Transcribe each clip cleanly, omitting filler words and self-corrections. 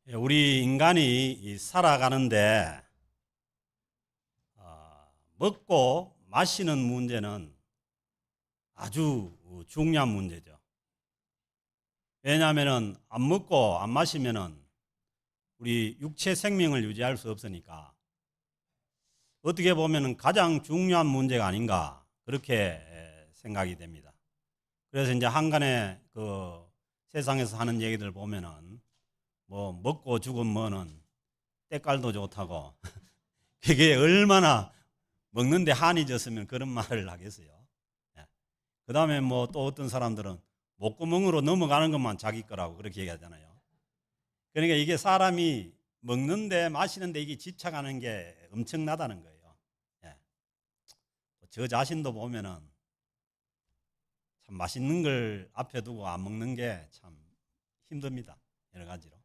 우리 인간이 살아가는데 먹고 마시는 문제는 아주 중요한 문제죠. 왜냐하면 안 먹고 안 마시면 우리 육체 생명을 유지할 수 없으니까 어떻게 보면 가장 중요한 문제가 아닌가 그렇게 생각이 됩니다. 그래서 이제 한간에 그 세상에서 하는 얘기들 보면은 뭐 먹고 죽은 뭐는 때깔도 좋다고 그게 얼마나 먹는데 한이 졌으면 그런 말을 하겠어요. 그 다음에 뭐 또 어떤 사람들은 목구멍으로 넘어가는 것만 자기 거라고 그렇게 얘기하잖아요. 그러니까 이게 사람이 먹는데 마시는데 이게 집착하는 게 엄청나다는 거예요. 저 자신도 보면은 참 맛있는 걸 앞에 두고 안 먹는 게 참 힘듭니다. 여러 가지로.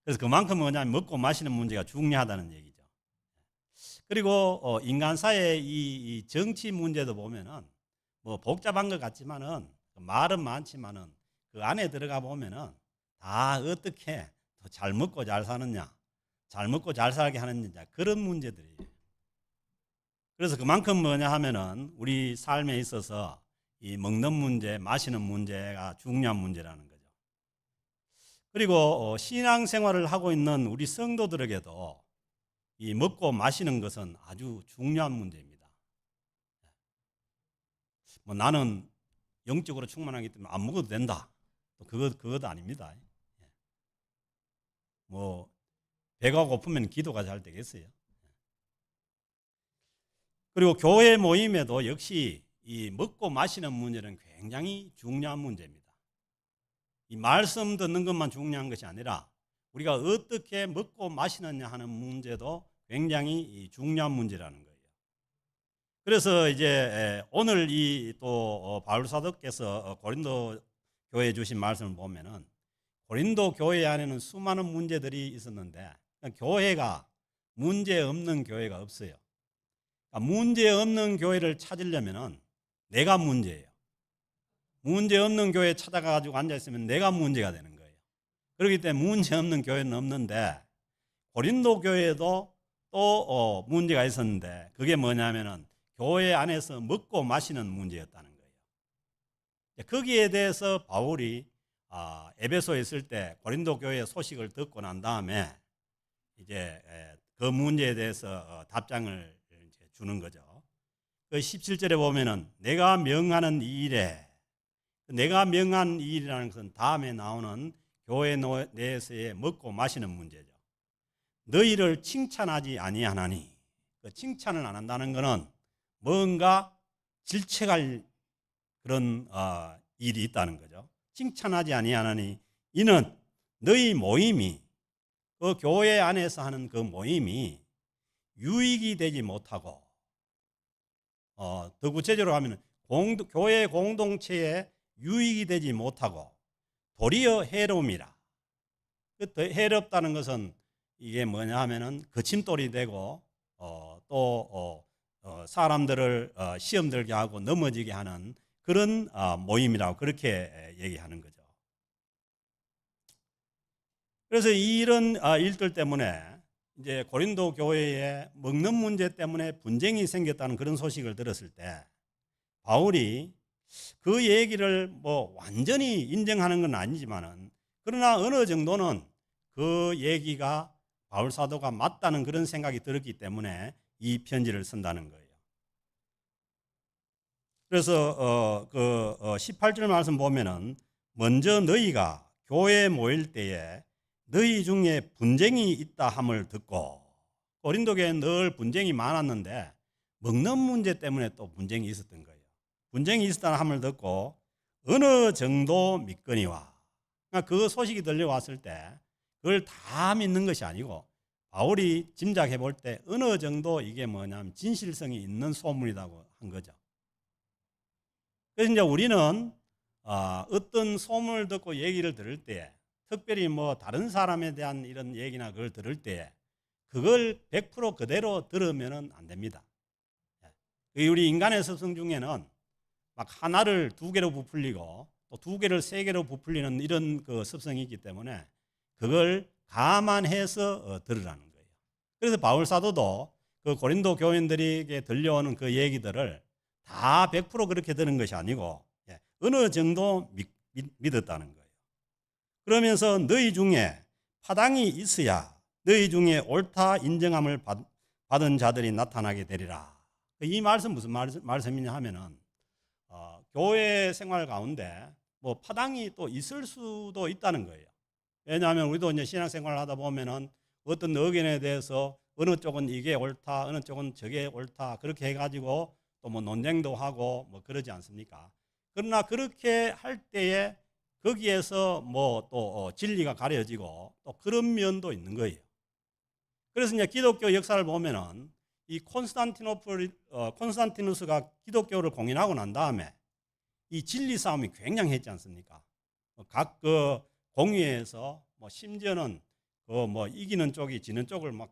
그래서 그만큼 뭐냐면 먹고 마시는 문제가 중요하다는 얘기죠. 그리고 인간 사회의 이 정치 문제도 보면은 뭐 복잡한 것 같지만은 말은 많지만은 그 안에 들어가 보면은 다 어떻게 더 잘 먹고 잘 사느냐, 잘 먹고 잘 살게 하느냐 그런 문제들이에요. 그래서 그만큼 뭐냐 하면은 우리 삶에 있어서 이 먹는 문제, 마시는 문제가 중요한 문제라는 거죠. 그리고 신앙생활을 하고 있는 우리 성도들에게도 이 먹고 마시는 것은 아주 중요한 문제입니다. 뭐 나는 영적으로 충만하기 때문에 안 먹어도 된다. 또 그것도 아닙니다. 뭐 배가 고프면 기도가 잘 되겠어요. 그리고 교회 모임에도 역시 이 먹고 마시는 문제는 굉장히 중요한 문제입니다. 이 말씀 듣는 것만 중요한 것이 아니라 우리가 어떻게 먹고 마시느냐 하는 문제도 굉장히 중요한 문제라는 거예요. 그래서 이제 오늘 이 또 바울 사도께서 고린도 교회에 주신 말씀을 보면은 고린도 교회 안에는 수많은 문제들이 있었는데 교회가 문제 없는 교회가 없어요. 그러니까 문제 없는 교회를 찾으려면은 내가 문제예요. 문제 없는 교회에 찾아가지고 앉아 있으면 내가 문제가 되는 거예요. 그렇기 때문에 문제 없는 교회는 없는데 고린도 교회에도 또 문제가 있었는데 그게 뭐냐면은 교회 안에서 먹고 마시는 문제였다는 거예요. 거기에 대해서 바울이 에베소에 있을 때 고린도 교회의 소식을 듣고 난 다음에 이제 그 문제에 대해서 답장을 주는 거죠. 그 17절에 보면은 내가 명하는 이 일에, 내가 명한 이 일이라는 것은 다음에 나오는 교회 내에서의 먹고 마시는 문제죠. 너희를 칭찬하지 아니하나니, 그 칭찬을 안 한다는 것은 뭔가 질책할 그런 일이 있다는 거죠. 칭찬하지 아니하나니 이는 너희 모임이 그 교회 안에서 하는 그 모임이 유익이 되지 못하고 더 구체적으로 하면 교회 공동체에 유익이 되지 못하고 도리어 해로움이라. 해롭다는 것은 이게 뭐냐 하면은 거침돌이 되고 또 사람들을 시험 들게 하고 넘어지게 하는 그런 모임이라고 그렇게 얘기하는 거죠. 그래서 이런 일들 때문에 이제 고린도 교회에 먹는 문제 때문에 분쟁이 생겼다는 그런 소식을 들었을 때 바울이 그 얘기를 뭐 완전히 인정하는 건 아니지만은 그러나 어느 정도는 그 얘기가 바울 사도가 맞다는 그런 생각이 들었기 때문에 이 편지를 쓴다는 거예요. 그래서 18절 말씀 보면은 먼저 너희가 교회에 모일 때에 너희 중에 분쟁이 있다 함을 듣고 고린도 교회는 늘 분쟁이 많았는데 먹는 문제 때문에 또 분쟁이 있었던 거예요. 분쟁이 있었다는 함을 듣고 어느 정도 믿거니와 그러니까 그 소식이 들려왔을 때 그걸 다 믿는 것이 아니고 바울이 짐작해 볼 때 어느 정도 이게 뭐냐면 진실성이 있는 소문이라고 한 거죠. 그래서 이제 우리는 어떤 소문을 듣고 얘기를 들을 때 특별히 뭐 다른 사람에 대한 이런 얘기나 그걸 들을 때 그걸 100% 그대로 들으면 안 됩니다. 우리 인간의 습성 중에는 막 하나를 두 개로 부풀리고 또 두 개를 세 개로 부풀리는 이런 그 습성이 있기 때문에 그걸 감안해서 들으라는 거예요. 그래서 바울 사도도 그 고린도 교인들에게 들려오는 그 얘기들을 다 100% 그렇게 들은 것이 아니고 어느 정도 믿었다는 거예요. 그러면서 너희 중에 파당이 있어야 너희 중에 옳다 인정함을 받은 자들이 나타나게 되리라. 이 말씀 무슨 말씀이냐 하면은 교회 생활 가운데 뭐 파당이 또 있을 수도 있다는 거예요. 왜냐하면 우리도 이제 신앙생활을 하다 보면은 어떤 의견에 대해서 어느 쪽은 이게 옳다, 어느 쪽은 저게 옳다 그렇게 해가지고 또 뭐 논쟁도 하고 뭐 그러지 않습니까? 그러나 그렇게 할 때에 거기에서 뭐 또 진리가 가려지고 또 그런 면도 있는 거예요. 그래서 이제 기독교 역사를 보면은 이 콘스탄티누스가 기독교를 공인하고 난 다음에 이 진리 싸움이 굉장했지 않습니까? 각 그 공회에서 뭐 심지어는 그 뭐 이기는 쪽이 지는 쪽을 막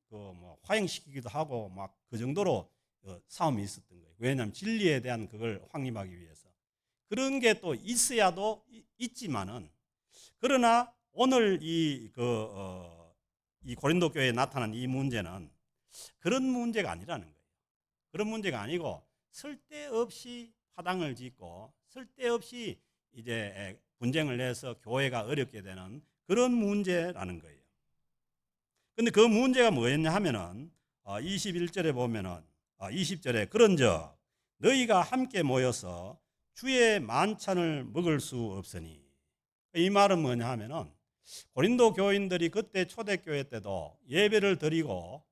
그 뭐 화형시키기도 하고 막 그 정도로 싸움이 있었던 거예요. 왜냐하면 진리에 대한 그걸 확립하기 위해서. 그런 게 또 있어야도 있지만은 그러나 오늘 이 고린도 교회에 나타난 이 문제는 그런 문제가 아니라는 거예요. 그런 문제가 아니고 쓸데없이 파당을 짓고 쓸데없이 이제 분쟁을 내서 교회가 어렵게 되는 그런 문제라는 거예요. 근데 그 문제가 뭐였냐 하면은 21절에 보면은 20절에 그런즉 너희가 함께 모여서 주의 만찬을 먹을 수 없으니, 이 말은 뭐냐 하면은 고린도 교인들이 그때 초대교회 때도 예배를 드리고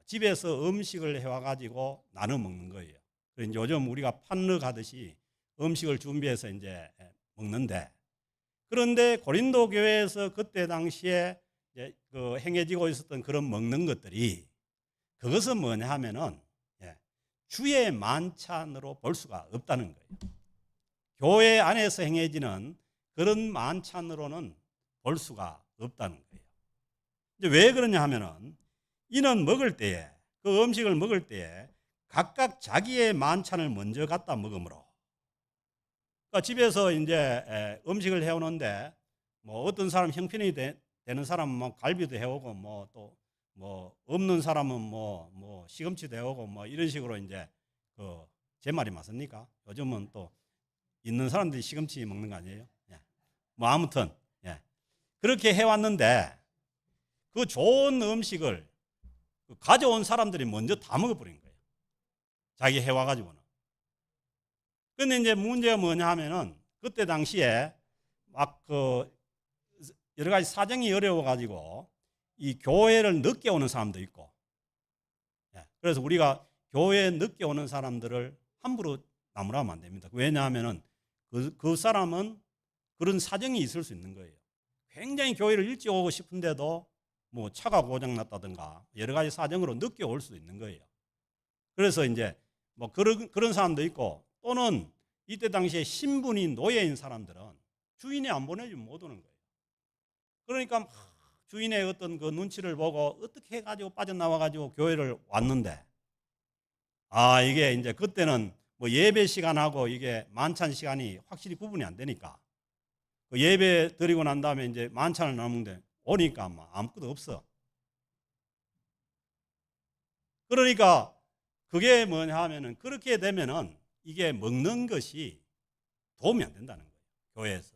집에서 음식을 해와 가지고 나눠 먹는 거예요. 요즘 우리가 판르 가듯이 음식을 준비해서 이제 먹는데, 그런데 고린도 교회에서 그때 당시에 그 행해지고 있었던 그런 먹는 것들이 그것은 뭐냐 하면은 주의 만찬으로 볼 수가 없다는 거예요. 교회 안에서 행해지는 그런 만찬으로는 볼 수가 없다는 거예요. 이제 왜 그러냐 하면은 이는 먹을 때에 그 음식을 먹을 때에 각각 자기의 만찬을 먼저 갖다 먹으므로, 그러니까 집에서 이제 음식을 해오는데 뭐 어떤 사람 형편이 되는 사람은 뭐 갈비도 해오고 뭐 또 뭐 없는 사람은 뭐 시금치도 해오고 뭐 이런 식으로 이제 제 말이 맞습니까? 요즘은 또 있는 사람들이 시금치 먹는 거 아니에요? 뭐 아무튼 그렇게 해왔는데 그 좋은 음식을 가져온 사람들이 먼저 다 먹어버린 거예요. 자기 해와가지고는. 근데 이제 문제가 뭐냐 하면은 그때 당시에 막 여러 가지 사정이 어려워가지고 이 교회를 늦게 오는 사람도 있고, 그래서 우리가 교회에 늦게 오는 사람들을 함부로 나무라면 안 됩니다. 왜냐하면은 그 사람은 그런 사정이 있을 수 있는 거예요. 굉장히 교회를 일찍 오고 싶은데도 뭐 차가 고장났다든가 여러 가지 사정으로 늦게 올 수도 있는 거예요. 그래서 이제 뭐 그런 사람도 있고, 또는 이때 당시에 신분이 노예인 사람들은 주인이 안 보내주면 못 오는 거예요. 그러니까 주인의 어떤 그 눈치를 보고 어떻게 해가지고 빠져나와가지고 교회를 왔는데, 이게 이제 그때는 뭐 예배 시간하고 이게 만찬 시간이 확실히 구분이 안 되니까 그 예배 드리고 난 다음에 이제 만찬을 나누는데 오니까 아무것도 없어. 그러니까 그게 뭐냐 하면은 그렇게 되면은 이게 먹는 것이 도움이 안 된다는 거예요. 교회에서.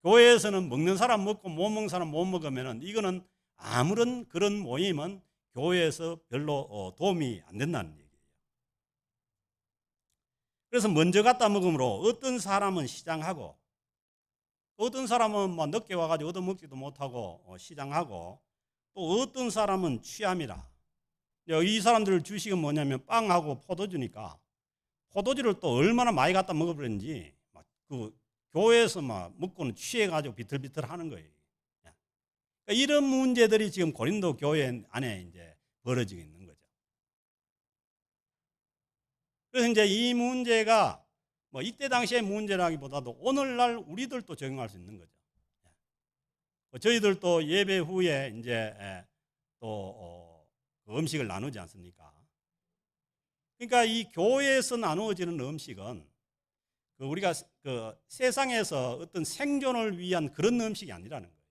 교회에서는 먹는 사람 먹고 못 먹는 사람 못 먹으면은 이거는 아무런 그런 모임은 교회에서 별로 도움이 안 된다는 얘기예요. 그래서 먼저 갖다 먹으므로 어떤 사람은 시장하고 어떤 사람은 뭐 늦게 와가지고 얻어먹지도 못하고 시장하고, 또 어떤 사람은 취함이라. 이 사람들 주식은 뭐냐면 빵하고 포도주니까 포도주를 또 얼마나 많이 갖다 먹어버렸는지 그 교회에서 막 먹고는 취해가지고 비틀비틀 하는 거예요. 그러니까 이런 문제들이 지금 고린도 교회 안에 이제 벌어지고 있는 거죠. 그래서 이제 이 문제가 뭐 이때 당시의 문제라기보다도 오늘날 우리들도 적용할 수 있는 거죠. 저희들도 예배 후에 이제 또 음식을 나누지 않습니까? 그러니까 이 교회에서 나누어지는 음식은 우리가 세상에서 어떤 생존을 위한 그런 음식이 아니라는 거예요.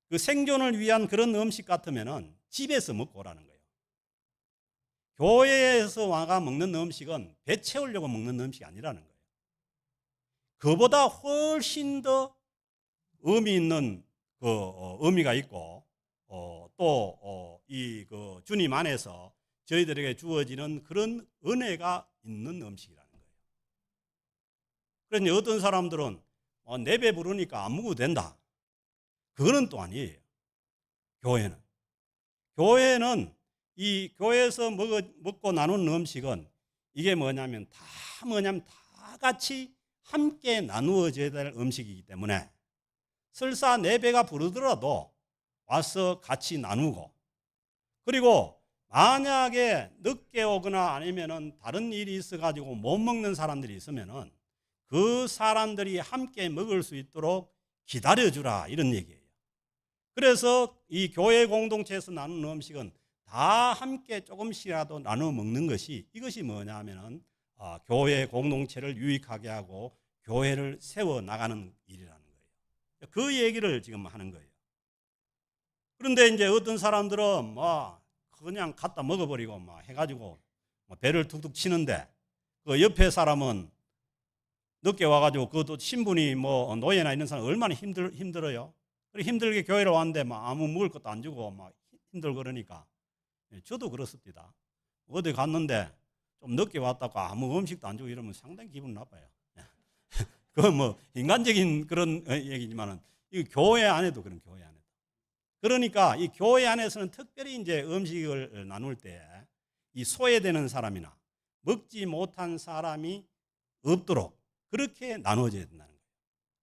그 생존을 위한 그런 음식 같으면은 집에서 먹고 오라는 거예요. 교회에서 와가 먹는 음식은 배 채우려고 먹는 음식이 아니라는 거예요. 그보다 훨씬 더 의미 있는 의미가 있고 또 이 주님 안에서 저희들에게 주어지는 그런 은혜가 있는 음식이라는 거예요. 그런데 어떤 사람들은 내 배 부르니까 안 먹어도 된다. 그거는 또 아니에요. 교회는 이 교회에서 먹고 나눈 음식은 이게 뭐냐면 다 같이 함께 나누어져야 될 음식이기 때문에 설사 내 배가 부르더라도 와서 같이 나누고, 그리고 만약에 늦게 오거나 아니면은 다른 일이 있어가지고 못 먹는 사람들이 있으면은 그 사람들이 함께 먹을 수 있도록 기다려주라, 이런 얘기예요. 그래서 이 교회 공동체에서 나누는 음식은 다 함께 조금씩이라도 나눠 먹는 것이, 이것이 뭐냐 하면은 교회 공동체를 유익하게 하고 교회를 세워 나가는 일이라는 거예요. 그 얘기를 지금 하는 거예요. 그런데 이제 어떤 사람들은 그냥 갖다 먹어버리고 해가지고 배를 툭툭 치는데, 그 옆에 사람은 늦게 와가지고 그것도 신분이 노예나 있는 사람 얼마나 힘들어요. 그리고 힘들게 교회를 왔는데 아무 먹을 것도 안 주고 힘들고 그러니까, 저도 그렇습니다. 어디 갔는데 좀 늦게 왔다고 아무 음식도 안 주고 이러면 상당히 기분 나빠요. 그건 인간적인 그런 얘기지만은 이 교회 안에도 그런, 교회 안에도. 그러니까 이 교회 안에서는 특별히 이제 음식을 나눌 때 이 소외되는 사람이나 먹지 못한 사람이 없도록 그렇게 나눠져야 된다는 거예요.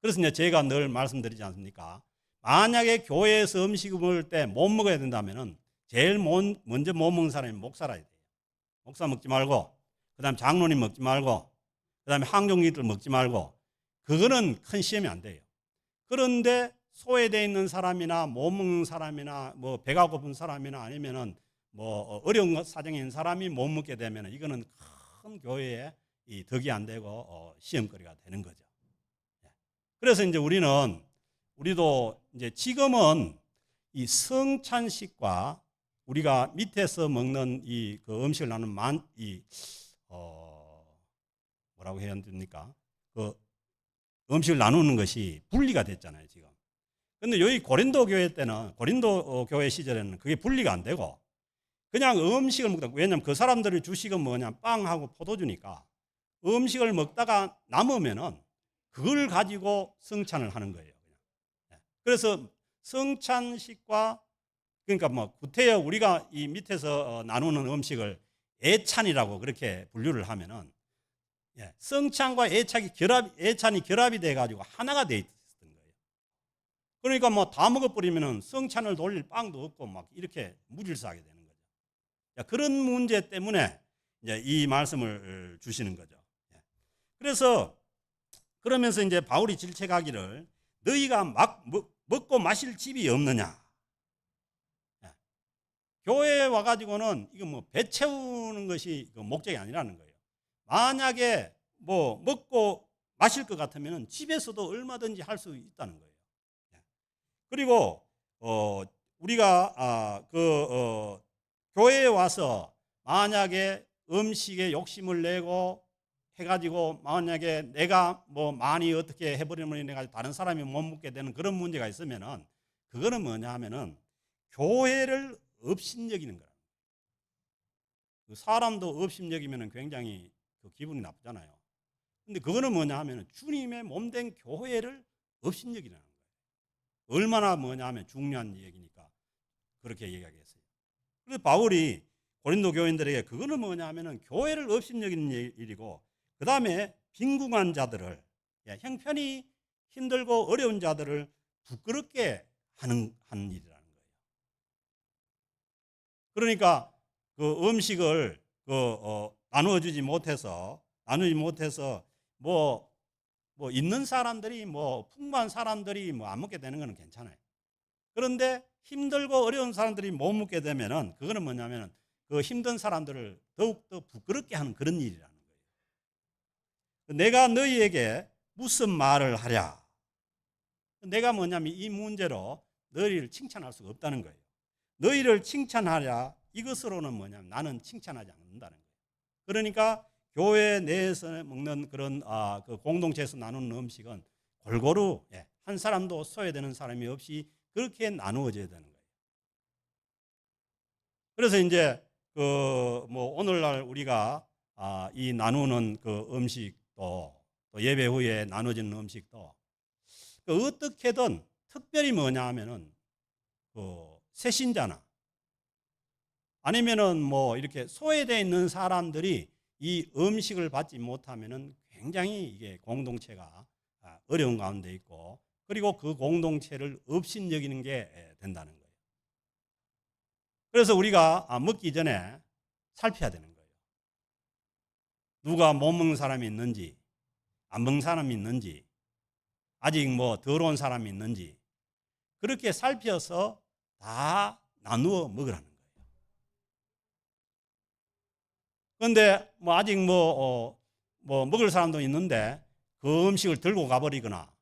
그래서 이제 제가 늘 말씀드리지 않습니까? 만약에 교회에서 음식을 먹을 때 못 먹어야 된다면은 제일 먼저 못 먹는 사람이 목사라야 돼요. 목사 먹지 말고, 그 다음에 장로님 먹지 말고, 그 다음에 항종기들 먹지 말고, 그거는 큰 시험이 안 돼요. 그런데 소외되어 있는 사람이나 못 먹는 사람이나 배가 고픈 사람이나 아니면은 어려운 사정에 있는 사람이 못 먹게 되면 이거는 큰 교회에 덕이 안 되고 시험거리가 되는 거죠. 그래서 이제 우리도 이제 지금은 이 성찬식과 우리가 밑에서 먹는 그 음식을 나누는 뭐라고 해야 됩니까? 그 음식을 나누는 것이 분리가 됐잖아요, 지금. 근데 여기 고린도 교회 시절에는 그게 분리가 안 되고 그냥 음식을 먹다, 왜냐면 그 사람들이 주식은 뭐냐, 빵하고 포도주니까 음식을 먹다가 남으면은 그걸 가지고 성찬을 하는 거예요. 그래서 성찬식과, 그러니까 구태여 우리가 이 밑에서 나누는 음식을 애찬이라고 그렇게 분류를 하면은 성찬과 애찬이 결합이 돼 가지고 하나가 돼 있었던 거예요. 그러니까 다 먹어버리면은 성찬을 돌릴 빵도 없고 이렇게 무질서하게 되는 거죠. 그런 문제 때문에 이제 이 말씀을 주시는 거죠. 그래서 그러면서 이제 바울이 질책하기를, 너희가 먹고 마실 집이 없느냐. 교회에 와가지고는 이거 배 채우는 것이 목적이 아니라는 거예요. 만약에 먹고 마실 것 같으면 집에서도 얼마든지 할 수 있다는 거예요. 그리고 우리가 교회에 와서 만약에 음식에 욕심을 내고 해가지고 만약에 내가 많이 어떻게 해버리면 내가 다른 사람이 못 먹게 되는 그런 문제가 있으면은 그거는 뭐냐 하면은 교회를 업신여기는 거라. 사람도 업신여기면은 굉장히 기분이 나쁘잖아요. 근데 그거는 뭐냐 하면은 주님의 몸된 교회를 업신여기는 거예요. 얼마나 뭐냐 하면 중요한 얘기니까 그렇게 얘기하겠어요. 그래서 바울이 고린도 교인들에게 그거는 뭐냐 하면은 교회를 업신여기는 일이고, 그 다음에 빈궁한 자들을, 형편이 힘들고 어려운 자들을 부끄럽게 하는 일이라는 거예요. 그러니까 그 음식을 나누지 못해서 있는 사람들이 풍부한 사람들이 안 먹게 되는 거는 괜찮아요. 그런데 힘들고 어려운 사람들이 못 먹게 되면은 그거는 뭐냐면은 그 힘든 사람들을 더욱더 부끄럽게 하는 그런 일이라는 거예요. 내가 너희에게 무슨 말을 하랴. 내가 뭐냐면 이 문제로 너희를 칭찬할 수가 없다는 거예요. 너희를 칭찬하랴 이것으로는 뭐냐면 나는 칭찬하지 않는다는 거예요. 그러니까 교회 내에서 먹는 그런 그 공동체에서 나누는 음식은 골고루 한 사람도 소외되는 사람이 없이 그렇게 나누어져야 되는 거예요. 그래서 이제 그 뭐 오늘날 우리가 이 나누는 그 음식도 또 예배 후에 나눠지는 음식도 그 어떻게든 특별히 뭐냐 하면은 그 새신자나 아니면은 뭐 이렇게 소외되어 있는 사람들이 이 음식을 받지 못하면은 굉장히 이게 공동체가 어려운 가운데 있고 그리고 그 공동체를 업신여기는 게 된다는 거예요. 그래서 우리가 먹기 전에 살펴야 되는 거예요. 누가 못 먹는 사람이 있는지, 안 먹는 사람이 있는지, 아직 뭐 더러운 사람이 있는지 그렇게 살펴서 다 나누어 먹으라는 거예요. 그런데 뭐 아직 뭐 먹을 사람도 있는데 그 음식을 들고 가버리거나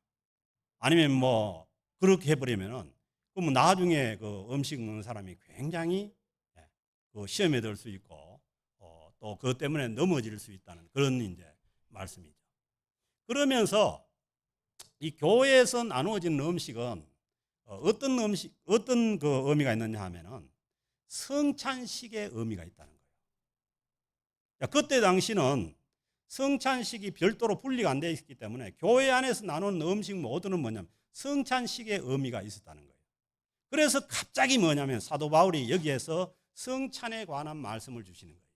아니면 뭐 그렇게 해버리면은 그러면 나중에 그 음식 먹는 사람이 굉장히 그 시험에 들 수 있고 또 그것 때문에 넘어질 수 있다는 그런 이제 말씀이죠. 그러면서 이 교회에서 나누어진 음식은 어떤 그 의미가 있느냐 하면은 성찬식의 의미가 있다는 거예요. 그때 당시는 성찬식이 별도로 분리가 안 되어 있기 때문에 교회 안에서 나누는 음식 모두는 뭐냐면 성찬식의 의미가 있었다는 거예요. 그래서 갑자기 뭐냐면 사도 바울이 여기에서 성찬에 관한 말씀을 주시는 거예요.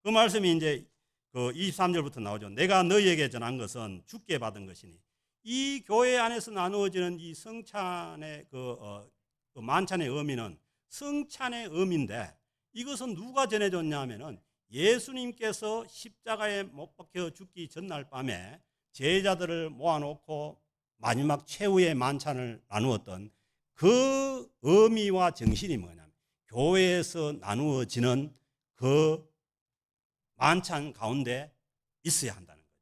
그 말씀이 이제 그 23절부터 나오죠. 내가 너희에게 전한 것은 주께 받은 것이니 이 교회 안에서 나누어지는 이 성찬의 그 만찬의 의미는 성찬의 의미인데 이것은 누가 전해줬냐 하면은 예수님께서 십자가에 못 박혀 죽기 전날 밤에 제자들을 모아놓고 마지막 최후의 만찬을 나누었던 그 의미와 정신이 뭐냐면 교회에서 나누어지는 그 만찬 가운데 있어야 한다는 거죠.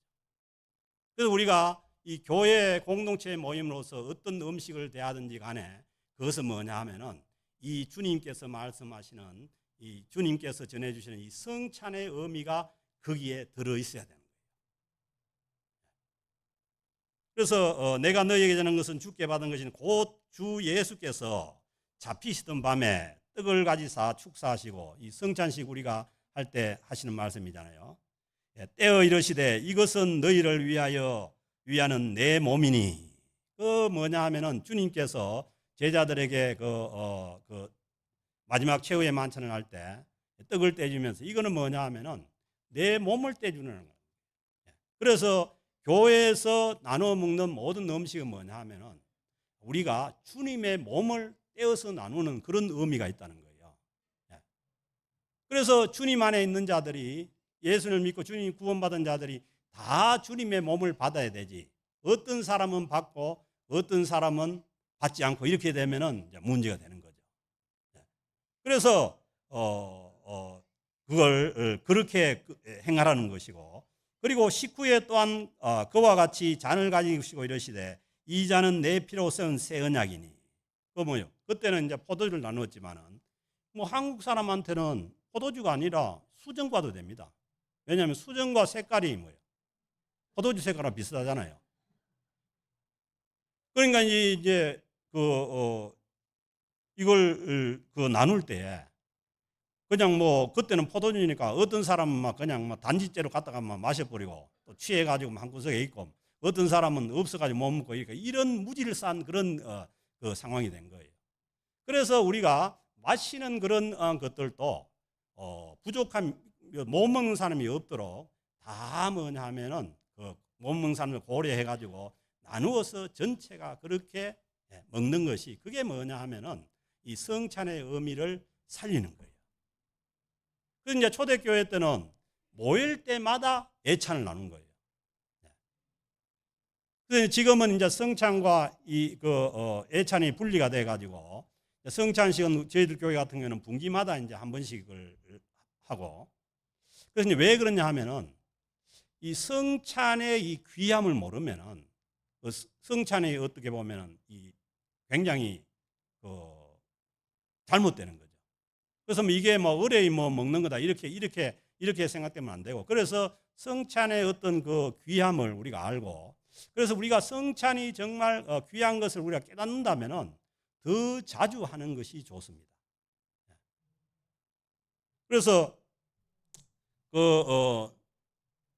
그래서 우리가 이 교회 공동체의 모임으로서 어떤 음식을 대하든지 간에 그것은 뭐냐 하면은 이 주님께서 말씀하시는 이 주님께서 전해주시는 이 성찬의 의미가 거기에 들어있어야 되는 거예요. 그래서 내가 너희에게 전한 것은 주께 받은 것이니 곧 주 예수께서 잡히시던 밤에 떡을 가지사 축사하시고 이 성찬식 우리가 할 때 하시는 말씀이잖아요. 떼어 이르시되 이것은 너희를 위하는 내 몸이니 그 뭐냐 하면은 주님께서 제자들에게 그 마지막 최후의 만찬을 할 때 떡을 떼주면서 이거는 뭐냐 하면은 내 몸을 떼주는 거예요. 그래서 교회에서 나눠 먹는 모든 음식은 뭐냐 하면은 우리가 주님의 몸을 떼어서 나누는 그런 의미가 있다는 거예요. 그래서 주님 안에 있는 자들이 예수를 믿고 주님 구원받은 자들이 다 주님의 몸을 받아야 되지. 어떤 사람은 받고 어떤 사람은 받지 않고 이렇게 되면은 이제 문제가 되는 거죠. 그래서 그걸 그렇게 행하라는 것이고 그리고 19에 또한 그와 같이 잔을 가지시고 이러시되 이 잔은 내 피로 쓴 새 언약이니 그 뭐요? 그때는 이제 포도주를 나누었지만은 뭐 한국 사람한테는 포도주가 아니라 수정과도 됩니다. 왜냐하면 수정과 색깔이 뭐예요? 포도주 색깔하고 비슷하잖아요. 그러니까 이제 이걸 나눌 때 그냥 뭐 그때는 포도주니까 어떤 사람은 막 그냥 막 단지째로 갖다가 막 마셔버리고 또 취해가지고 한 구석에 있고 어떤 사람은 없어가지고 못 먹고 이런 무지를 싼 그런 그 상황이 된 거예요. 그래서 우리가 마시는 그런 것들도 부족한 못 먹는 사람이 없도록 다 뭐냐 하면은 그 못 먹는 사람을 고려해가지고 나누어서 전체가 그렇게 먹는 것이 그게 뭐냐 하면은 이 성찬의 의미를 살리는 거예요. 그래서 이제 초대교회 때는 모일 때마다 예찬을 나눈 거예요. 그래서 지금은 이제 성찬과 이 예찬이 분리가 돼 가지고 성찬식은 저희들 교회 같은 경우는 분기마다 이제 한 번씩을 하고 그래서 이제 왜 그러냐 하면은 이 성찬의 이 귀함을 모르면은 그 성찬이 어떻게 보면은 이 굉장히 잘못되는 거죠. 그래서 뭐 이게 뭐 의뢰이 뭐 먹는 거다 이렇게 생각되면 안 되고, 그래서 성찬의 어떤 그 귀함을 우리가 알고, 그래서 우리가 성찬이 정말 귀한 것을 우리가 깨닫는다면은 더 자주 하는 것이 좋습니다. 그래서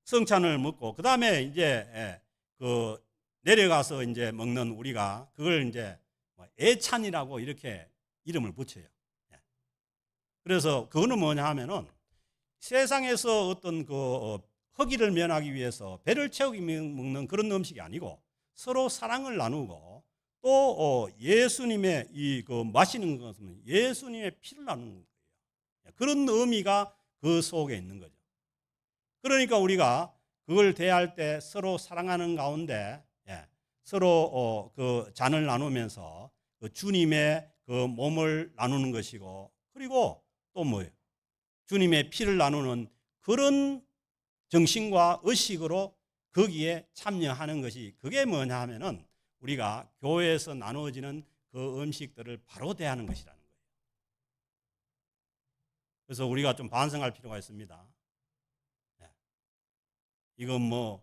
성찬을 먹고 그 다음에 이제 내려가서 이제 먹는, 우리가 그걸 이제 애찬이라고 이렇게 이름을 붙여요. 그래서 그거는 뭐냐 하면은 세상에서 어떤 허기를 면하기 위해서 배를 채우기 먹는 그런 음식이 아니고, 서로 사랑을 나누고 또 예수님의 마시는 것은 예수님의 피를 나누는 거예요. 그런 의미가 그 속에 있는 거죠. 그러니까 우리가 그걸 대할 때 서로 사랑하는 가운데 서로 그 잔을 나누면서 그 주님의 그 몸을 나누는 것이고, 그리고 또 뭐예요? 주님의 피를 나누는 그런 정신과 의식으로 거기에 참여하는 것이, 그게 뭐냐 하면은 우리가 교회에서 나누어지는 그 음식들을 바로 대하는 것이라는 거예요. 그래서 우리가 좀 반성할 필요가 있습니다. 이건 뭐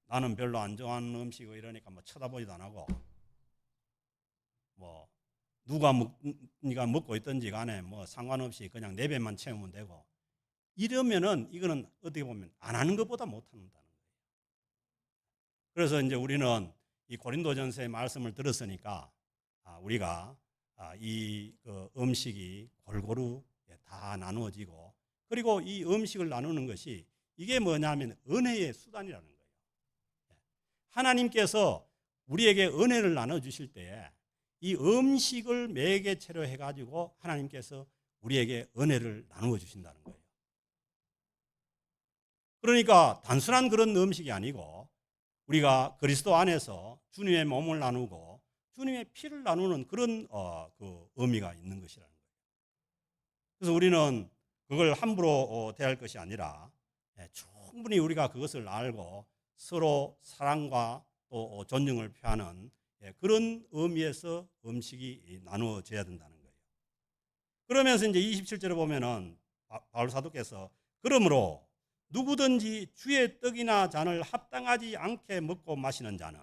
나는 별로 안 좋아하는 음식이고 이러니까 뭐 쳐다보지도 안 하고, 뭐 누가 먹고 있든지 간에 뭐 상관없이 그냥 내 배만 채우면 되고, 이러면은 이거는 어떻게 보면 안 하는 것보다 못 한다는 거예요. 그래서 이제 우리는 이 고린도전서의 말씀을 들었으니까 우리가 이 음식이 골고루 다 나누어지고, 그리고 이 음식을 나누는 것이 이게 뭐냐면 은혜의 수단이라는 거예요. 하나님께서 우리에게 은혜를 나눠주실 때에 이 음식을 매개체로 해가지고 하나님께서 우리에게 은혜를 나누어 주신다는 거예요. 그러니까 단순한 그런 음식이 아니고 우리가 그리스도 안에서 주님의 몸을 나누고 주님의 피를 나누는 그런 그 의미가 있는 것이라는 거예요. 그래서 우리는 그걸 함부로 대할 것이 아니라 충분히 우리가 그것을 알고 서로 사랑과 또 존중을 표하는 그런 의미에서 음식이 나누어져야 된다는 거예요. 그러면서 이제 27절에 보면은 바울 사도께서 그러므로 누구든지 주의 떡이나 잔을 합당하지 않게 먹고 마시는 자는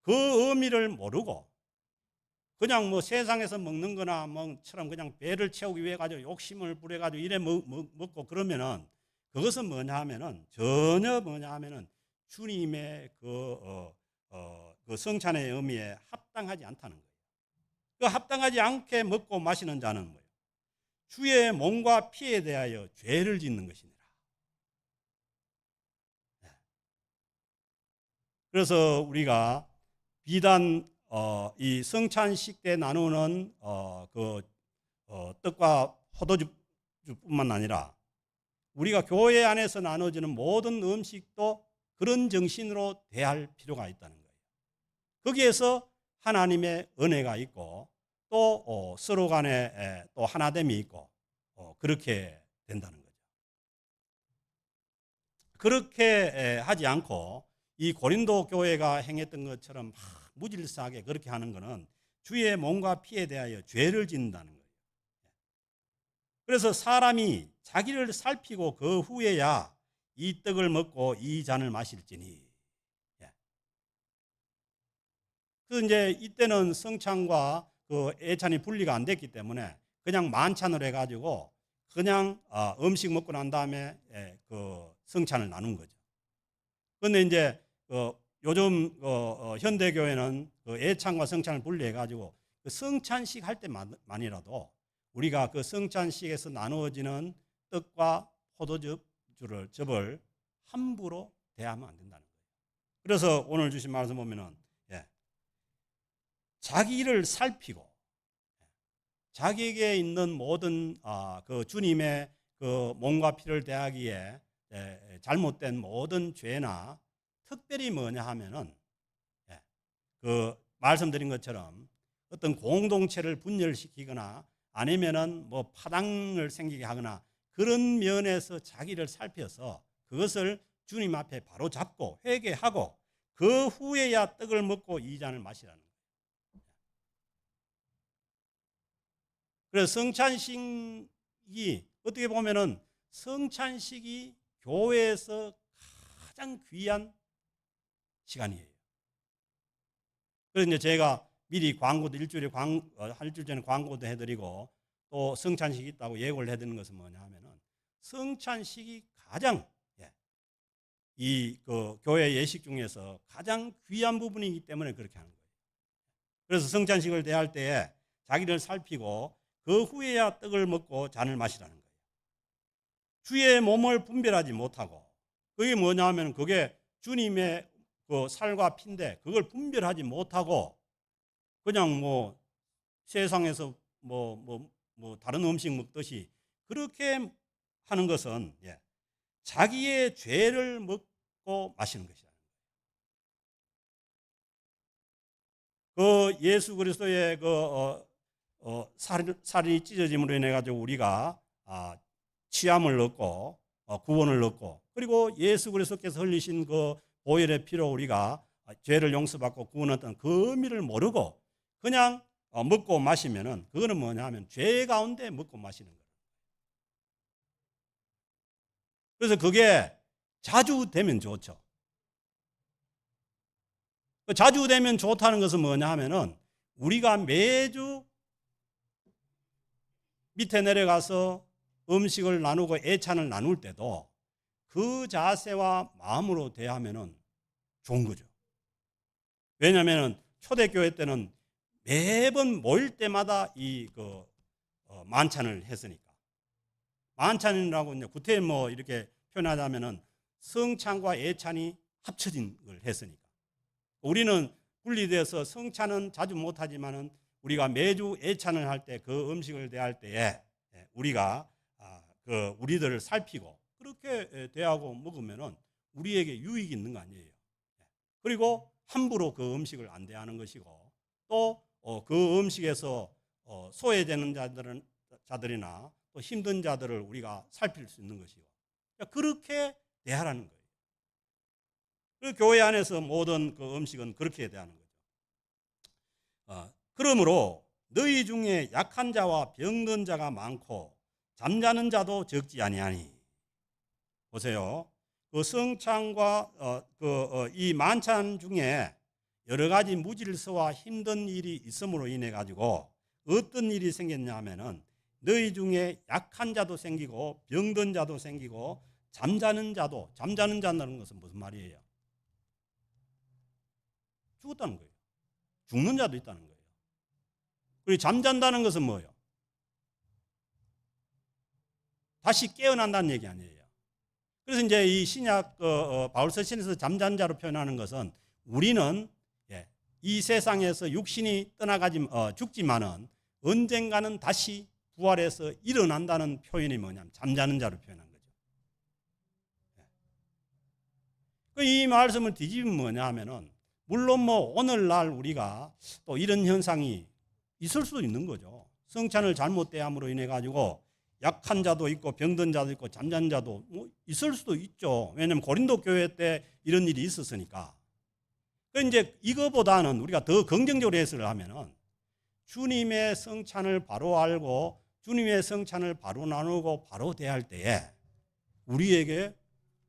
그 의미를 모르고 그냥 뭐 세상에서 먹는 거나 뭐처럼 그냥 배를 채우기 위해 가지고 욕심을 부려 가지고 이래 먹고 그러면은 그것은 뭐냐 하면은 전혀 뭐냐 하면은 주님의 그 성찬의 의미에 합당하지 않다는 거예요. 그 합당하지 않게 먹고 마시는 자는 뭐예요? 주의 몸과 피에 대하여 죄를 짓는 것이니라. 그래서 우리가 비단 이 성찬식 때 나누는 떡과 포도주뿐만 아니라 우리가 교회 안에서 나눠지는 모든 음식도 그런 정신으로 대할 필요가 있다는 거예요. 거기에서 하나님의 은혜가 있고 또 서로 간에 또 하나됨이 있고 그렇게 된다는 거죠. 그렇게 하지 않고 이 고린도 교회가 행했던 것처럼 무질서하게 그렇게 하는 것은 주의 몸과 피에 대하여 죄를 짓는다는 거예요. 그래서 사람이 자기를 살피고 그 후에야 이 떡을 먹고 이 잔을 마실지니. 그래서 이제 이때는 성찬과 그 애찬이 분리가 안 됐기 때문에 그냥 만찬을 해가지고 그냥 음식 먹고 난 다음에 그 성찬을 나눈 거죠. 그런데 이제 요즘 현대 교회는 그 애찬과 성찬을 분리해가지고 그 성찬식 할 때만이라도 우리가 그 성찬식에서 나누어지는 떡과 포도즙을 함부로 대하면 안 된다는 거예요. 그래서 오늘 주신 말씀 보면은 자기를 살피고 자기에게 있는 모든 그 주님의 그 몸과 피를 대하기에 잘못된 모든 죄나 특별히 뭐냐 하면은 그 말씀드린 것처럼 어떤 공동체를 분열시키거나 아니면은 뭐 파당을 생기게 하거나 그런 면에서 자기를 살펴서 그것을 주님 앞에 바로 잡고 회개하고 그 후에야 떡을 먹고 이 잔을 마시라는 거예요. 그래서 성찬식이 어떻게 보면은 성찬식이 교회에서 가장 귀한 시간이에요. 그래서 이제 제가 미리 광고도 일주일 전에 광고도 해드리고 또 성찬식이 있다고 예고를 해드리는 것은 뭐냐 하면은 성찬식이 가장 그 교회 예식 중에서 가장 귀한 부분이기 때문에 그렇게 하는 거예요. 그래서 성찬식을 대할 때에 자기를 살피고 그 후에야 떡을 먹고 잔을 마시라는 거예요. 주의 몸을 분별하지 못하고 그게 뭐냐 하면 그게 주님의 그 살과 피인데 그걸 분별하지 못하고 그냥 뭐 세상에서 뭐 다른 음식 먹듯이 그렇게 하는 것은 자기의 죄를 먹고 마시는 것이다. 그 예수 그리스도의 살이 찢어짐으로 인해 가지고 우리가 취함을 얻고 구원을 얻고 그리고 예수 그리스도께서 흘리신 그 보혈의 피로 우리가 죄를 용서받고 구원했던 그 의미를 모르고 그냥 먹고 마시면은 그거는 뭐냐 하면 죄 가운데 먹고 마시는 거예요. 그래서 그게 자주 되면 좋죠. 자주 되면 좋다는 것은 뭐냐 하면은 우리가 매주 밑에 내려가서 음식을 나누고 애찬을 나눌 때도 그 자세와 마음으로 대하면은 좋은 거죠. 왜냐하면 초대교회 때는 매번 모일 때마다 만찬을 했으니까. 만찬이라고 이제 구태여 이렇게 표현하자면은 성찬과 애찬이 합쳐진 걸 했으니까. 우리는 분리돼서 성찬은 자주 못하지만은 우리가 매주 애찬을 할 때 그 음식을 대할 때에 우리가 우리들을 살피고 그렇게 대하고 먹으면은 우리에게 유익이 있는 거 아니에요. 그리고 함부로 그 음식을 안 대하는 것이고 또 그 음식에서 소외되는 자들이나 또 힘든 자들을 우리가 살필 수 있는 것이고 그렇게 대하라는 거예요. 그 교회 안에서 모든 그 음식은 그렇게 대하는 거죠. 그러므로 너희 중에 약한 자와 병든 자가 많고 잠자는 자도 적지 아니하니. 보세요. 그 성찬과 이 만찬 중에 여러 가지 무질서와 힘든 일이 있음으로 인해 가지고 어떤 일이 생겼냐 하면은 너희 중에 약한 자도 생기고 병든 자도 생기고 잠자는 자는 것은 무슨 말이에요? 죽었다는 거예요. 죽는 자도 있다는 거예요. 그리고 잠잔다는 것은 뭐예요? 다시 깨어난다는 얘기 아니에요. 그래서 이제 이 신약 바울서 신에서 잠잔 자로 표현하는 것은 우리는 이 세상에서 육신이 떠나가지 죽지만은 언젠가는 다시 부활해서 일어난다는 표현이 뭐냐면 잠자는 자로 표현한 거죠. 이 말씀을 뒤집으면 뭐냐 하면은 물론 오늘날 우리가 또 이런 현상이 있을 수도 있는 거죠. 성찬을 잘못 대함으로 인해 가지고 약한 자도 있고 병든 자도 있고 잠자는 자도 있을 수도 있죠. 왜냐하면 고린도 교회 때 이런 일이 있었으니까. 이제 이거보다는 우리가 더 긍정적으로 해석을 하면은 주님의 성찬을 바로 알고 주님의 성찬을 바로 나누고 바로 대할 때에 우리에게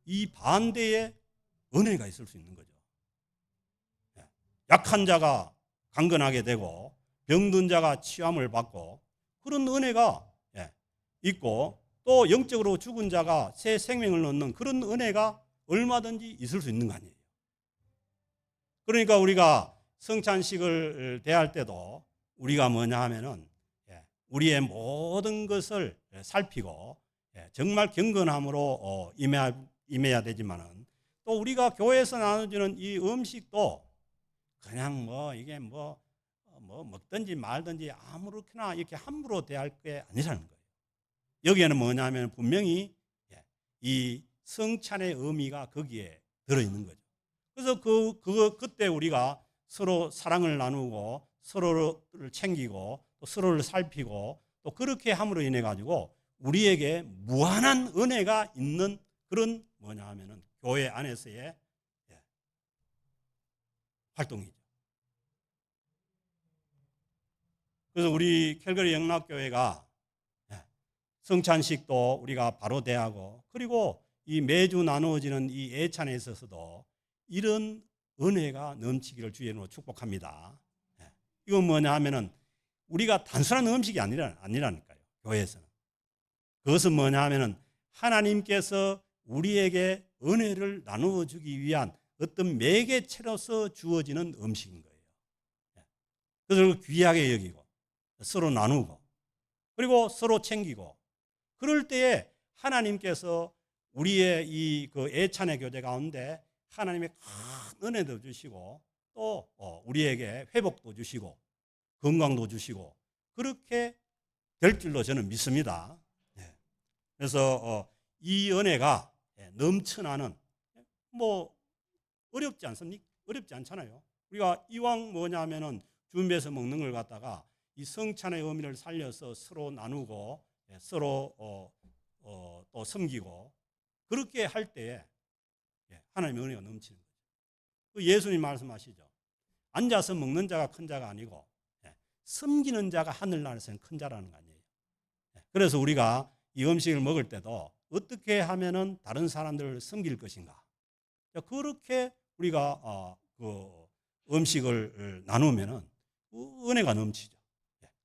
이 반대의 은혜가 있을 수 있는 거죠. 약한 자가 강건하게 되고 병든 자가 치유함을 받고 그런 은혜가 있고 또 영적으로 죽은 자가 새 생명을 얻는 그런 은혜가 얼마든지 있을 수 있는 거 아니에요. 그러니까 우리가 성찬식을 대할 때도 우리가 뭐냐 하면은 우리의 모든 것을 살피고 정말 경건함으로 임해야 되지만은 또 우리가 교회에서 나눠주는 이 음식도 그냥 이게 먹든지 말든지 아무렇게나 이렇게 함부로 대할 게 아니라는 거예요. 여기에는 뭐냐면 분명히 이 성찬의 의미가 거기에 들어있는 거죠. 그래서 그때 우리가 서로 사랑을 나누고 서로를 챙기고 또 서로를 살피고 또 그렇게 함으로 인해 가지고 우리에게 무한한 은혜가 있는 그런 뭐냐 하면은 교회 안에서의 활동이죠. 그래서 우리 캘거리 영락교회가 성찬식도 우리가 바로 대하고, 그리고 이 매주 나누어지는 이 예찬에 있어서도 이런 은혜가 넘치기를 주의 이름으로 축복합니다. 이건 뭐냐 하면은 우리가 단순한 음식이 아니라니까요. 교회에서는. 그것은 뭐냐 하면은 하나님께서 우리에게 은혜를 나누어 주기 위한 어떤 매개체로서 주어지는 음식인 거예요. 그래서 귀하게 여기고 서로 나누고 그리고 서로 챙기고, 그럴 때에 하나님께서 우리의 이 그 예찬의 교제 가운데 하나님의 큰 은혜도 주시고 또 우리에게 회복도 주시고 건강도 주시고 그렇게 될 줄로 저는 믿습니다. 그래서 이 은혜가 넘쳐나는, 뭐 어렵지 않습니까? 어렵지 않잖아요. 우리가 이왕 뭐냐면은 준비해서 먹는 걸 갖다가 이 성찬의 의미를 살려서 서로 나누고 서로 또 섬기고 그렇게 할 때에 하나님의 은혜가 넘치는 거죠. 예수님 말씀하시죠. 앉아서 먹는 자가 큰 자가 아니고 섬기는 자가 하늘나라에서는 큰 자라는 거 아니에요. 그래서 우리가 이 음식을 먹을 때도 어떻게 하면은 다른 사람들을 섬길 것인가, 그렇게 우리가 그 음식을 나누면은 은혜가 넘치죠.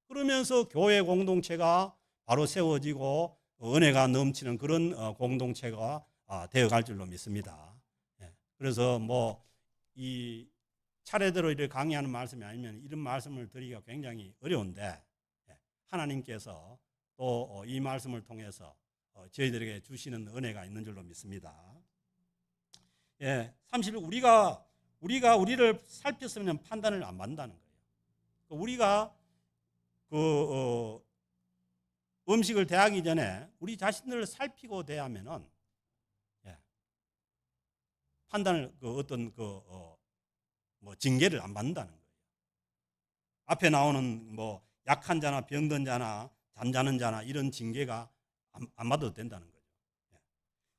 그러면서 교회 공동체가 바로 세워지고 은혜가 넘치는 그런 공동체가 되어갈 줄로 믿습니다. 그래서 뭐 이 차례대로 이렇게 강의하는 말씀이 아니면 이런 말씀을 드리기가 굉장히 어려운데, 하나님께서 또 이 말씀을 통해서 저희들에게 주시는 은혜가 있는 줄로 믿습니다. 30일 우리가 우리를 살폈으면 판단을 안 받는다는 거예요. 우리가 음식을 대하기 전에 우리 자신들을 살피고 대하면은 판단을 어떤 뭐 징계를 안 받는다는 거예요. 앞에 나오는 뭐 약한 자나 병든 자나 잠자는 자나 이런 징계가 안 받아도 된다는 거죠.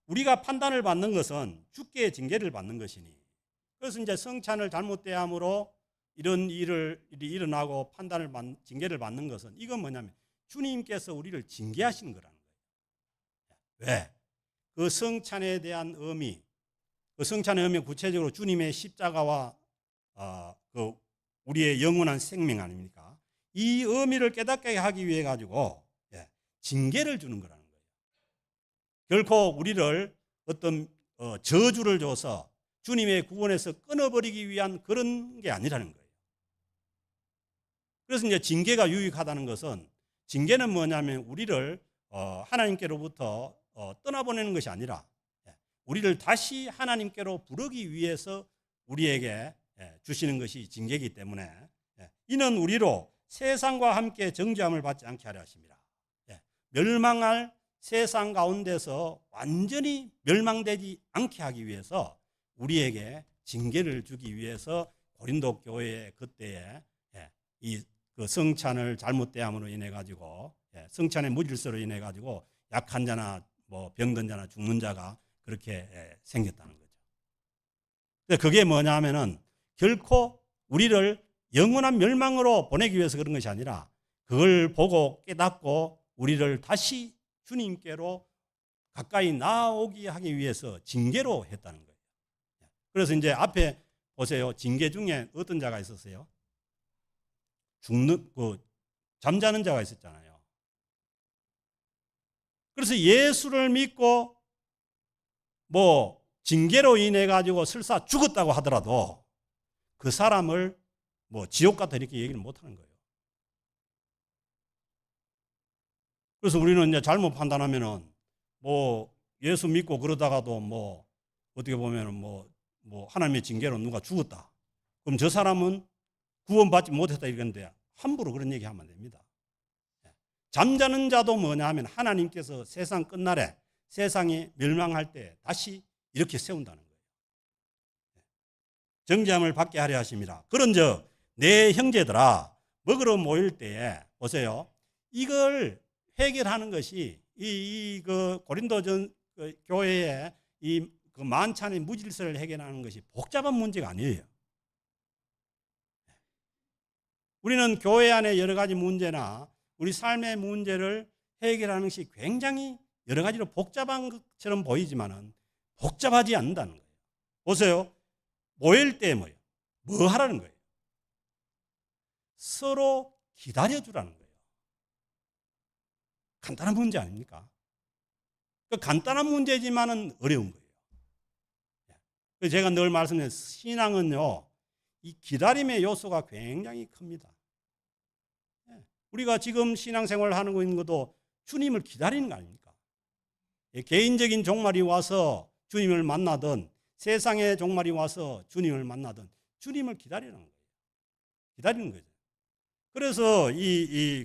우리가 판단을 받는 것은 주께 징계를 받는 것이니, 그래서 이제 성찬을 잘못 대함으로 이런 일이 일어나고 징계를 받는 것은 이건 뭐냐면 주님께서 우리를 징계하시는 거라는 거예요. 왜? 그 성찬에 대한 의미, 그 성찬의 의미 구체적으로 주님의 십자가와 그 우리의 영원한 생명 아닙니까? 이 의미를 깨닫게 하기 위해 가지고 징계를 주는 거라는 거예요. 결코 우리를 어떤 저주를 줘서 주님의 구원에서 끊어버리기 위한 그런 게 아니라는 거예요. 그래서 이제 징계가 유익하다는 것은, 징계는 뭐냐면 우리를 하나님께로부터 떠나보내는 것이 아니라 우리를 다시 하나님께로 부르기 위해서 우리에게 주시는 것이 징계이기 때문에 이는 우리로 세상과 함께 정죄함을 받지 않게 하려 하십니다. 멸망할 세상 가운데서 완전히 멸망되지 않게 하기 위해서 우리에게 징계를 주기 위해서 고린도 교회의 그때에 이 그 성찬을 잘못 대함으로 인해 가지고 성찬의 무질서로 인해 가지고 약한 자나 뭐 병든 자나 죽는 자가 그렇게 생겼다는 거죠. 그게 뭐냐면은 결코 우리를 영원한 멸망으로 보내기 위해서 그런 것이 아니라 그걸 보고 깨닫고 우리를 다시 주님께로 가까이 나오게 하기 위해서 징계로 했다는 거예요. 그래서 이제 앞에 보세요. 징계 중에 어떤 자가 있었어요? 잠자는 자가 있었잖아요. 그래서 예수를 믿고 뭐 징계로 인해 가지고 설사 죽었다고 하더라도 그 사람을 뭐 지옥 같다 이렇게 얘기를 못 하는 거예요. 그래서 우리는 이제 잘못 판단하면은 뭐 예수 믿고 그러다가도 뭐 어떻게 보면은 뭐 하나님의 징계로 누가 죽었다. 그럼 저 사람은 구원받지 못했다 이건데 함부로 그런 얘기하면 안 됩니다. 잠자는 자도 뭐냐 하면 하나님께서 세상 끝날에 세상이 멸망할 때 다시 이렇게 세운다는 거예요. 정죄함을 받게 하려 하십니다. 그런즉 내 형제들아 먹으러 모일 때에 보세요. 이걸 해결하는 것이 그 고린도 교회의 이 그 만찬의 무질서를 해결하는 것이 복잡한 문제가 아니에요. 우리는 교회 안에 여러 가지 문제나 우리 삶의 문제를 해결하는 것이 굉장히 여러 가지로 복잡한 것처럼 보이지만은 복잡하지 않는다는 거예요. 보세요. 모일 때 뭐예요? 뭐 하라는 거예요? 서로 기다려주라는 거예요. 간단한 문제 아닙니까? 그 간단한 문제지만은 어려운 거예요. 제가 늘 말씀드린 신앙은요, 이 기다림의 요소가 굉장히 큽니다. 우리가 지금 신앙생활을 하고 있는 것도 주님을 기다리는 거 아닙니까? 개인적인 종말이 와서 주님을 만나든 세상의 종말이 와서 주님을 만나든 주님을 기다리는 거예요. 기다리는 거죠. 그래서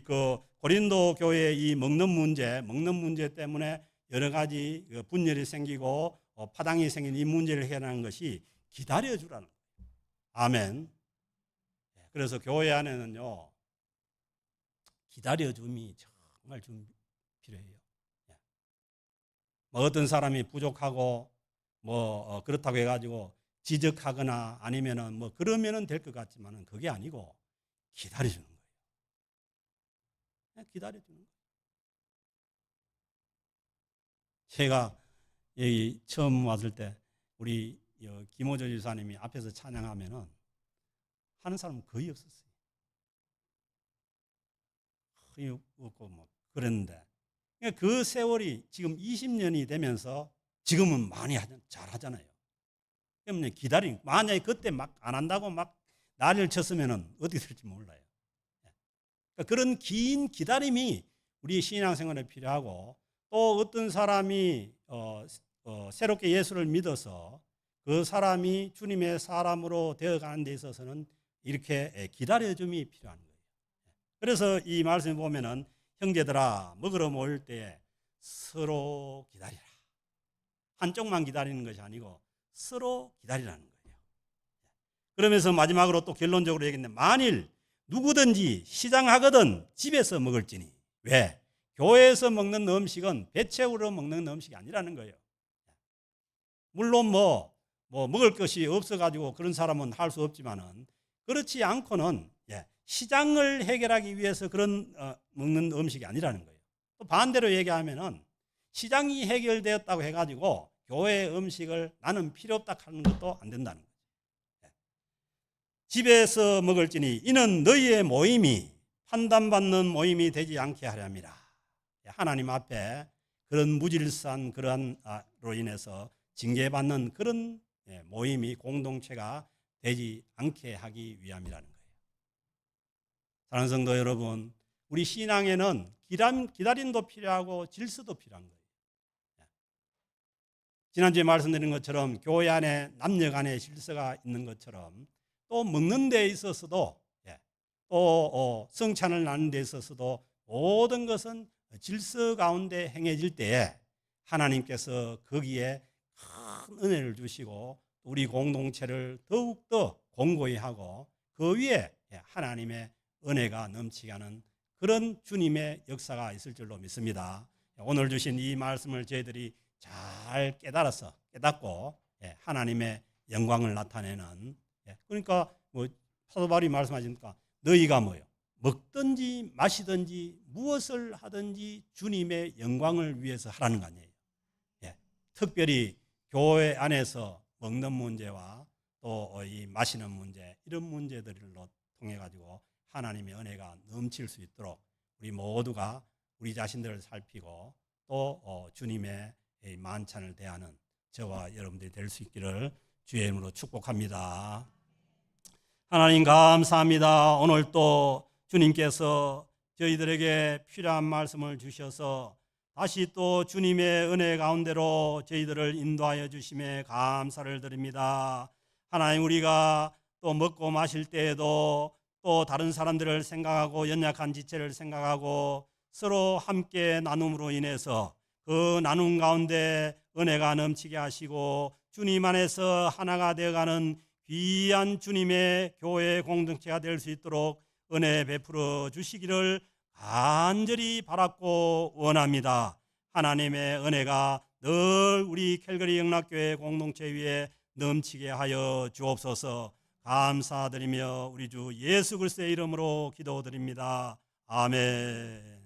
그 고린도 교회의 이 먹는 문제 때문에 여러 가지 분열이 생기고 파당이 생긴 이 문제를 해결하는 것이 기다려주라는 거예요. 아멘. 그래서 교회 안에는요, 기다려줌이 정말 좀 필요해요. 뭐 어떤 사람이 부족하고 뭐 그렇다고 해가지고 지적하거나 아니면은 뭐 그러면은 될 것 같지만은 그게 아니고 기다려주는 거예요. 기다려주는 거예요. 제가 여기 처음 왔을 때 우리 김호조 지사님이 앞에서 찬양하면은 하는 사람은 거의 없었어요. 거의 없고 뭐 그랬는데 그 세월이 지금 20년이 되면서 지금은 많이 잘하잖아요. 때문에 기다리는, 만약에 그때 막 안 한다고 막 난리를 쳤으면은 어떻게 될지 몰라요. 그러니까 그런 긴 기다림이 우리 신앙생활에 필요하고, 또 어떤 사람이 새롭게 예수를 믿어서 그 사람이 주님의 사람으로 되어가는 데 있어서는 이렇게 기다려줌이 필요한 거예요. 그래서 이 말씀에 보면은 형제들아 먹으러 모일 때 서로 기다리라. 한쪽만 기다리는 것이 아니고 서로 기다리라는 거예요. 그러면서 마지막으로 또 결론적으로 얘기했는데, 만일 누구든지 시장하거든 집에서 먹을지니. 왜? 교회에서 먹는 음식은 배 채우러 먹는 음식이 아니라는 거예요. 물론 뭐 먹을 것이 없어가지고 그런 사람은 할 수 없지만은, 그렇지 않고는 시장을 해결하기 위해서 그런 먹는 음식이 아니라는 거예요. 또 반대로 얘기하면은 시장이 해결되었다고 해가지고 교회 음식을 나는 필요 없다 하는 것도 안 된다는 거예요. 집에서 먹을지니 이는 너희의 모임이 판단받는 모임이 되지 않게 하렵니다. 하나님 앞에 그런 무질서한 그러한로 인해서 징계받는 그런 모임이, 공동체가 되지 않게 하기 위함이라는 거예요. 사랑하는 성도 여러분, 우리 신앙에는 기다림도 필요하고 질서도 필요한 거예요. 지난주에 말씀드린 것처럼 교회 안에 남녀 간의 질서가 있는 것처럼, 또 먹는 데 있어서도, 또 성찬을 나누는 데 있어서도 모든 것은 질서 가운데 행해질 때에 하나님께서 거기에 큰 은혜를 주시고 우리 공동체를 더욱더 공고히 하고 그 위에 하나님의 은혜가 넘치게 하는 그런 주님의 역사가 있을 줄로 믿습니다. 오늘 주신 이 말씀을 저희들이 잘 깨닫고 하나님의 영광을 나타내는, 그러니까 뭐 사도 바울이 말씀하시니까 너희가 뭐요? 먹든지 마시든지 무엇을 하든지 주님의 영광을 위해서 하라는 거 아니에요. 특별히 교회 안에서 먹는 문제와 또 이 마시는 문제, 이런 문제들로 통해 가지고 하나님의 은혜가 넘칠 수 있도록 우리 모두가 우리 자신들을 살피고 또 주님의 만찬을 대하는 저와 여러분들이 될 수 있기를 주의 이름으로 축복합니다. 하나님 감사합니다. 오늘 또 주님께서 저희들에게 필요한 말씀을 주셔서 다시 또 주님의 은혜 가운데로 저희들을 인도하여 주심에 감사를 드립니다. 하나님, 우리가 또 먹고 마실 때에도 또 다른 사람들을 생각하고 연약한 지체를 생각하고 서로 함께 나눔으로 인해서 그 나눔 가운데 은혜가 넘치게 하시고 주님 안에서 하나가 되어가는 귀한 주님의 교회 공동체가 될 수 있도록 은혜 베풀어 주시기를 간절히 바랐고 원합니다. 하나님의 은혜가 늘 우리 캘거리 영락교회 공동체 위에 넘치게 하여 주옵소서. 감사드리며 우리 주 예수 그리스도의 이름으로 기도드립니다. 아멘.